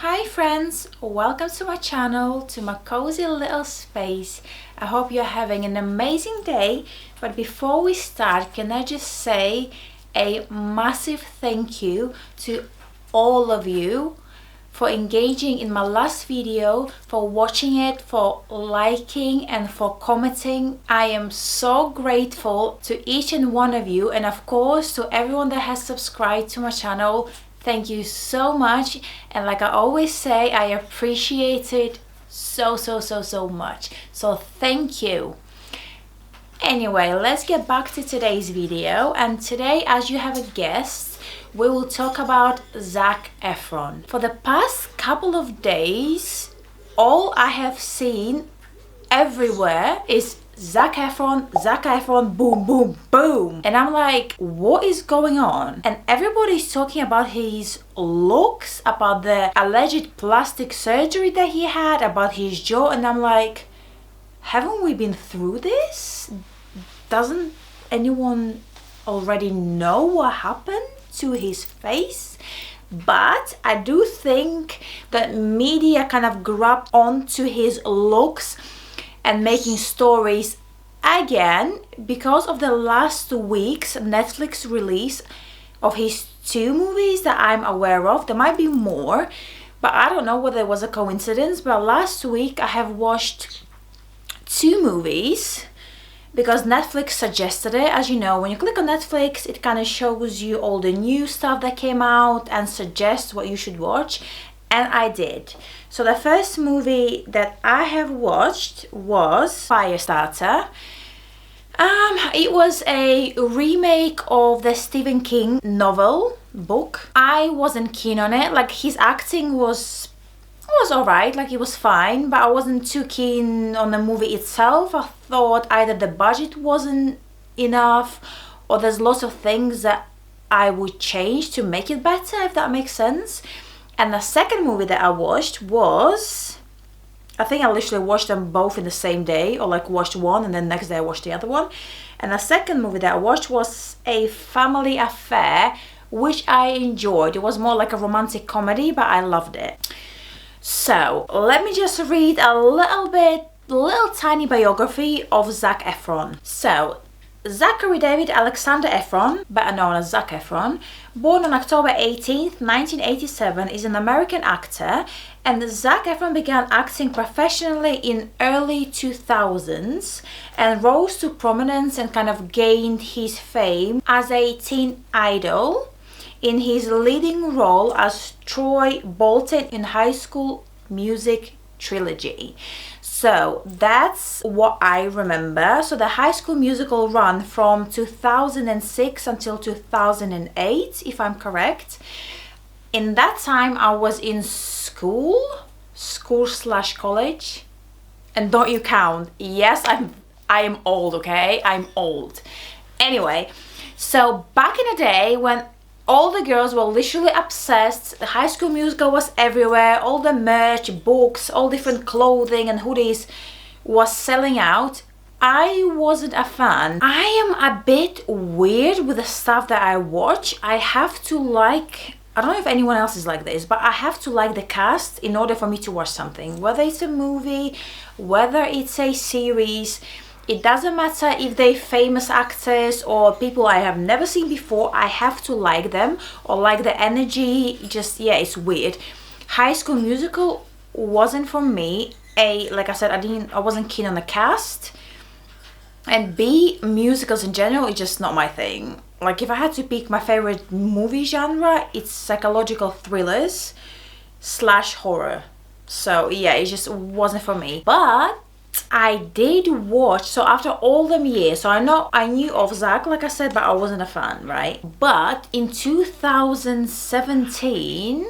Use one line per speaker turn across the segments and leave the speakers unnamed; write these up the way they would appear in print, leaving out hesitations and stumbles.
Hi friends, welcome to my channel, to my cozy little space. I hope you're having an amazing day, but before we start, can I just say a massive thank you to all of you for engaging in my last video, for watching it, for liking and for commenting. I am so grateful to each and one of you, and of course to everyone that has subscribed to my channel. Thank you so much, and like I always say, I appreciate it so much. So thank you. Anyway, let's get back to today's video, and today, as you have a guest, we will talk about Zac Efron. For the past couple of days, all I have seen everywhere is Zac Efron, boom, boom, boom. And I'm like, what is going on? And everybody's talking about his looks, about the alleged plastic surgery that he had, about his jaw. And I'm like, haven't we been through this? Doesn't anyone already know what happened to his face? But I do think that media kind of grabbed onto his looks and making stories again because of the last week's Netflix release of his 2 movies that I'm aware of. There might be more, but I don't know whether it was a coincidence. But last week I have watched 2 movies because Netflix suggested it. As you know, when you click on Netflix, it kind of shows you all the new stuff that came out and suggests what you should watch, and I did. So the first movie that I have watched was Firestarter. It was a remake of the Stephen King novel book. I wasn't keen on it. Like, his acting was alright, like it was fine, but I wasn't too keen on the movie itself. I thought either the budget wasn't enough or there's lots of things that I would change to make it better, if that makes sense. And the second movie that I watched was, I think I literally watched them both in the same day, or like watched one and then next day I watched the other one. And the second movie that I watched was a family affair, which I enjoyed. It was more like a romantic comedy, but I loved it. So let me just read a little tiny biography of Zac Efron. So Zachary David Alexander Efron, better known as Zac Efron, born on October 18th, 1987, is an American actor, and Zac Efron began acting professionally in early 2000s and rose to prominence and kind of gained his fame as a teen idol in his leading role as Troy Bolton in High School Music trilogy. So that's what I remember. So the High School Musical run from 2006 until 2008, if I'm correct. In that time I was in school/college, and don't you count. Yes, I am old, okay? I'm old. Anyway, so back in the day when all the girls were literally obsessed, the High School Musical was everywhere, all the merch, books, all different clothing and hoodies was selling out, I wasn't a fan. I am a bit weird with the stuff that I watch. I have to like, I don't know if anyone else is like this, but I have to like the cast in order for me to watch something. Whether it's a movie, whether it's a series, it doesn't matter if they're famous actors or people I have never seen before. I have to like them or like the energy. Just, yeah, it's weird. High School Musical wasn't for me. Like I said, I wasn't keen on the cast, and B, musicals in general is just not my thing. Like, if I had to pick my favorite movie genre, it's psychological thrillers / horror. So yeah, it just wasn't for me. But I did watch, so after all them years, so I knew of Zac, like I said, but I wasn't a fan, right? But in 2017,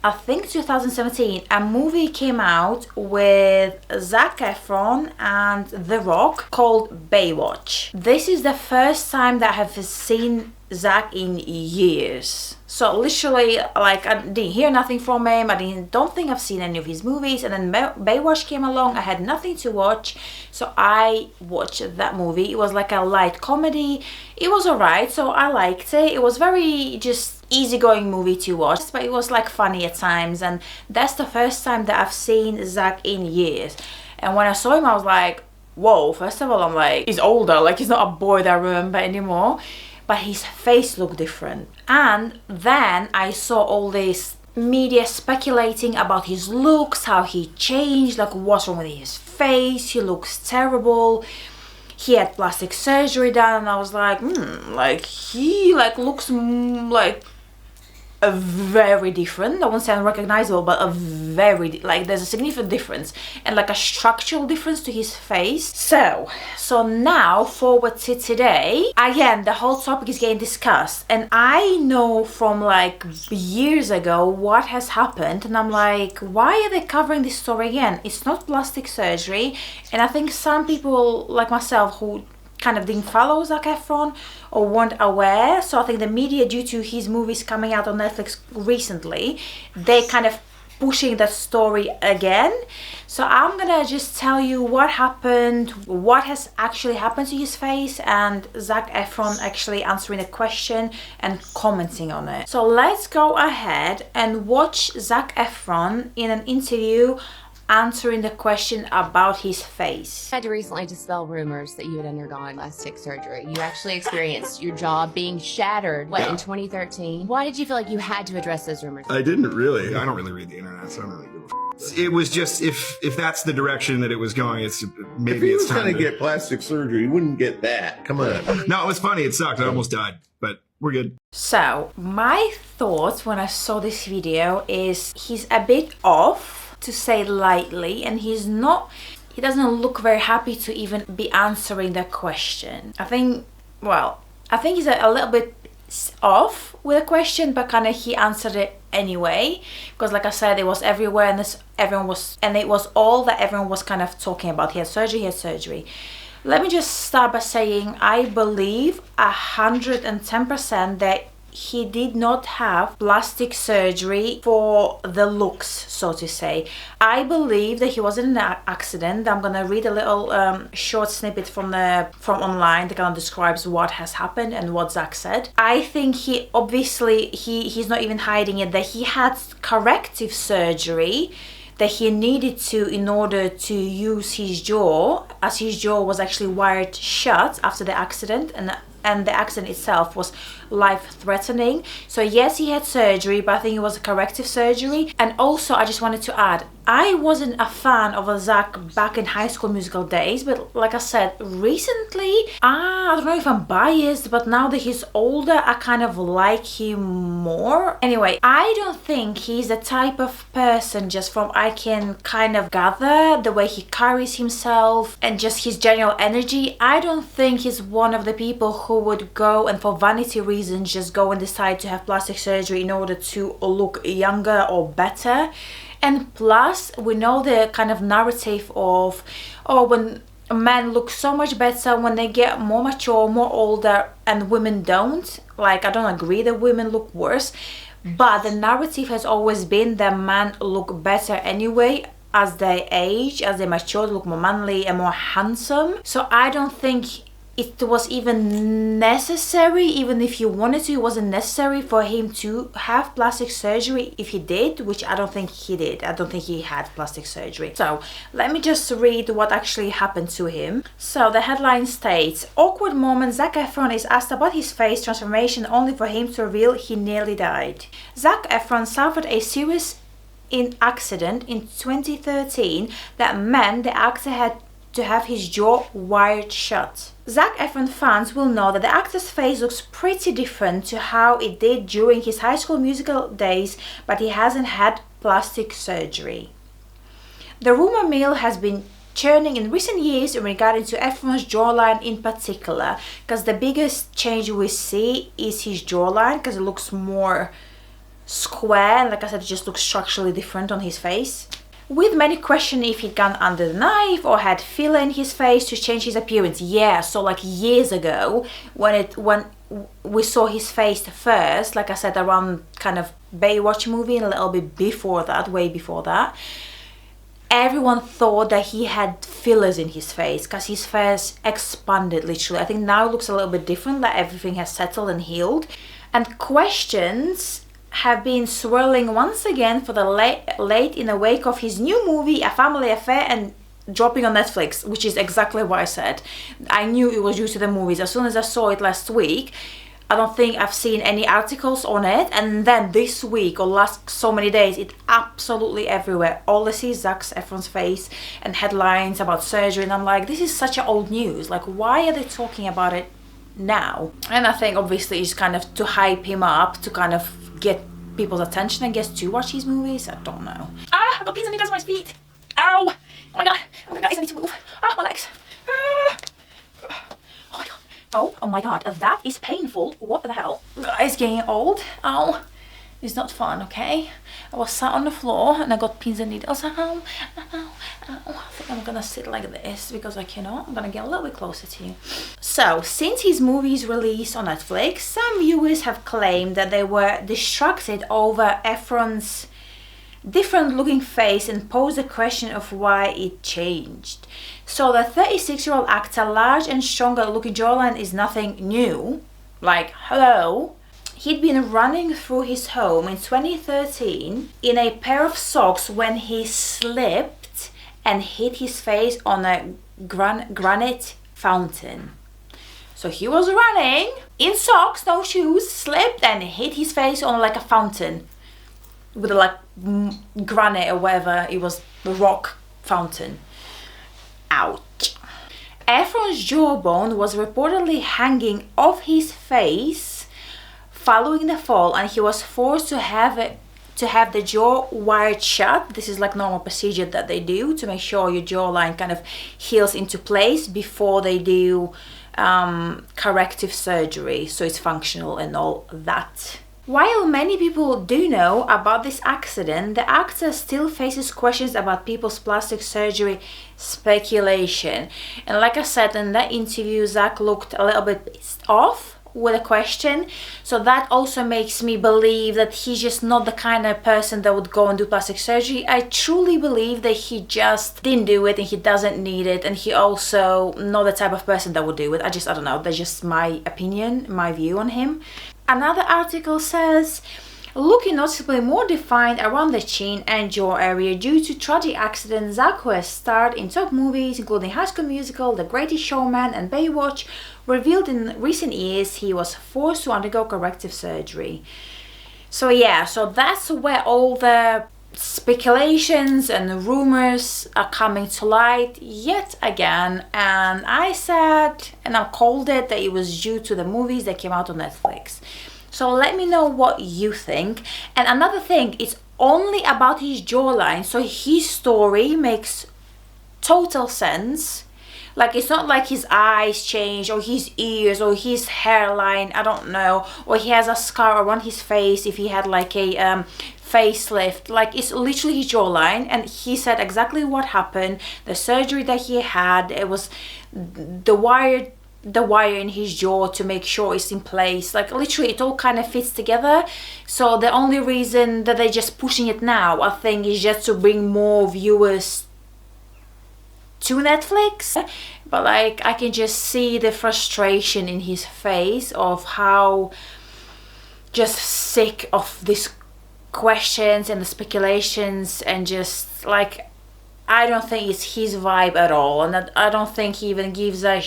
I think 2017, a movie came out with Zac Efron and The Rock called Baywatch. This is the first time that I have seen Zac in years. So literally, like, I didn't hear nothing from him. Don't think I've seen any of his movies. And then Baywatch came along. I had nothing to watch, so I watched that movie. It was like a light comedy. It was alright, so I liked it. It was very just easygoing movie to watch, but it was like funny at times. And that's the first time that I've seen Zac in years. And when I saw him, I was like, whoa. First of all, I'm like, he's older. Like, he's not a boy that I remember anymore. But his face looked different. And then I saw all this media speculating about his looks, how he changed, like what's wrong with his face, he looks terrible, he had plastic surgery done, and I was like, like he like looks like a very different, I won't say unrecognizable, but a very, like there's a significant difference and like a structural difference to his face. So now forward to today, again the whole topic is getting discussed, and I know from like years ago what has happened, and I'm like, why are they covering this story again? It's not plastic surgery. And I think some people like myself who kind of didn't follow Zac Efron or weren't aware, so I think the media, due to his movies coming out on Netflix recently, they kind of pushing that story again. So I'm gonna just tell you what happened, what has actually happened to his face, and Zac Efron actually answering a question and commenting on it. So let's go ahead and watch Zac Efron in an interview answering the question about his face.
I had to recently dispel rumors that you had undergone plastic surgery. You actually experienced your jaw being shattered, in 2013? Why did you feel like you had to address those rumors?
I didn't really. I don't really read the internet, so I don't really give a f. It was just, if that's the direction that it was going, it's maybe
if he
it's
was
time
going to get plastic surgery, he wouldn't get that. Come on.
No, it was funny. It sucked. I almost died, but we're good.
So my thoughts when I saw this video is he's a bit off, to say lightly, and he doesn't look very happy to even be answering the question. I think he's a little bit off with the question, but kind of he answered it anyway, because like I said, it was everywhere, and it was all that everyone was kind of talking about. He had surgery. Let me just start by saying I believe 110% that he did not have plastic surgery for the looks, so to say. I believe that he was in an accident. I'm gonna read a little short snippet from online that kind of describes what has happened and what Zac said. I think he's not even hiding it, that he had corrective surgery that he needed to in order to use his jaw, as his jaw was actually wired shut after the accident, and the accident itself was life-threatening. So yes, he had surgery, but I think it was a corrective surgery. And also, I just wanted to add, I wasn't a fan of Zac back in High School Musical days, but like I said, recently, I don't know if I'm biased, but now that he's older, I kind of like him more. Anyway, I don't think he's the type of person, just from I can kind of gather the way he carries himself and just his general energy, I don't think he's one of the people who would go and for vanity reasons just go and decide to have plastic surgery in order to look younger or better. And plus, we know the kind of narrative of, oh, when men look so much better when they get more mature, more older, and women don't. Like, I don't agree that women look worse, but the narrative has always been that men look better anyway as they age, as they mature, look more manly and more handsome. So I don't think it was even necessary, even if you wanted to, it wasn't necessary for him to have plastic surgery. If he did, which I don't think he did, I don't think he had plastic surgery. So let me just read what actually happened to him. So the headline states, awkward moment, Zac Efron is asked about his face transformation only for him to reveal he nearly died. Zac Efron suffered a serious accident in 2013 that meant the actor had to have his jaw wired shut. Zac Efron fans will know that the actor's face looks pretty different to how it did during his High School Musical days, but he hasn't had plastic surgery. The rumor mill has been churning in recent years in regard to Efron's jawline in particular, because the biggest change we see is his jawline, because it looks more square, and like I said, it just looks structurally different on his face. with many questioning if he'd gone under the knife or had filler in his face to change his appearance. Yeah, so like years ago when we saw his face first, like I said, around kind of Baywatch movie and a little bit before that, way before that, everyone thought that he had fillers in his face because his face expanded literally. I think now it looks a little bit different, that everything has settled and healed. And questions have been swirling once again for the late in the wake of his new movie, A Family Affair, and dropping on Netflix, which is exactly what I said. I knew it was due to the movies. As soon as I saw it last week, I don't think I've seen any articles on it, and then this week or last so many days, it's absolutely everywhere. All I see is Zac Efron's face and headlines about surgery, and I'm like, this is such an old news. Like, why are they talking about it now? And I think obviously it's kind of to hype him up, to kind of get people's attention, I guess, to watch his movies. I don't know. Ah, I've got pins and needles on my feet. Ow! Oh my god! Oh my god, I need to move. Ah, my legs. Ah. Oh my god. Oh my god, that is painful. What the hell? Guys, getting old. Ow. It's not fun, okay? I was sat on the floor and I got pins and needles. Ow, ow, ow. I think I'm gonna sit like this because I cannot. I'm gonna get a little bit closer to you. So, since his movie's release on Netflix, some viewers have claimed that they were distracted over Efron's different looking face and posed the question of why it changed. So the 36-year-old actor, large and stronger looking jawline is nothing new. Like, hello. He'd been running through his home in 2013 in a pair of socks when he slipped and hit his face on a granite fountain. So he was running in socks, no shoes, slipped and hit his face on like a fountain with a like granite or whatever, it was the rock fountain. Ouch. Efron's jawbone was reportedly hanging off his face following the fall, and he was forced to have the jaw wired shut. This is like normal procedure that they do to make sure your jawline kind of heals into place before they do corrective surgery, so it's functional and all that. While many people do know about this accident, the actor still faces questions about people's plastic surgery speculation. And like I said in that interview, Zac looked a little bit pissed off with a question, so that also makes me believe that he's just not the kind of person that would go and do plastic surgery. I truly believe that he just didn't do it and he doesn't need it, and he also not the type of person that would do it. I don't know, that's just my opinion, my view on him. Another article says, looking noticeably more defined around the chin and jaw area due to tragic accident, Zac, who has starred in top movies including High School Musical, The Greatest Showman and Baywatch, revealed in recent years he was forced to undergo corrective surgery. So yeah, so that's where all the speculations and rumors are coming to light yet again, and I said and I called it that it was due to the movies that came out on Netflix. So let me know what you think. And another thing, it's only about his jawline, so his story makes total sense. Like, it's not like his eyes change or his ears or his hairline, I don't know, or he has a scar around his face if he had like a facelift. Like, it's literally his jawline, and he said exactly what happened, the surgery that he had. It was the wire in his jaw to make sure it's in place. Like, literally it all kind of fits together. So the only reason that they're just pushing it now, I think, is just to bring more viewers to Netflix. But like, I can just see the frustration in his face of how just sick of these questions and the speculations, and just like, I don't think it's his vibe at all, and I don't think he even gives a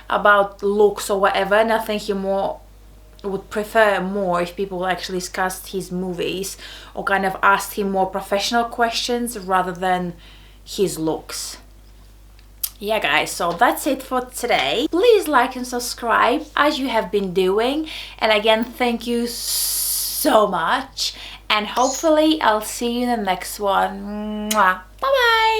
about looks or whatever. And I think he would prefer more if people actually discussed his movies or kind of asked him more professional questions rather than his looks. Yeah guys, so that's it for today. Please like and subscribe as you have been doing, and again, thank you so much, and hopefully I'll see you in the next one. Bye bye.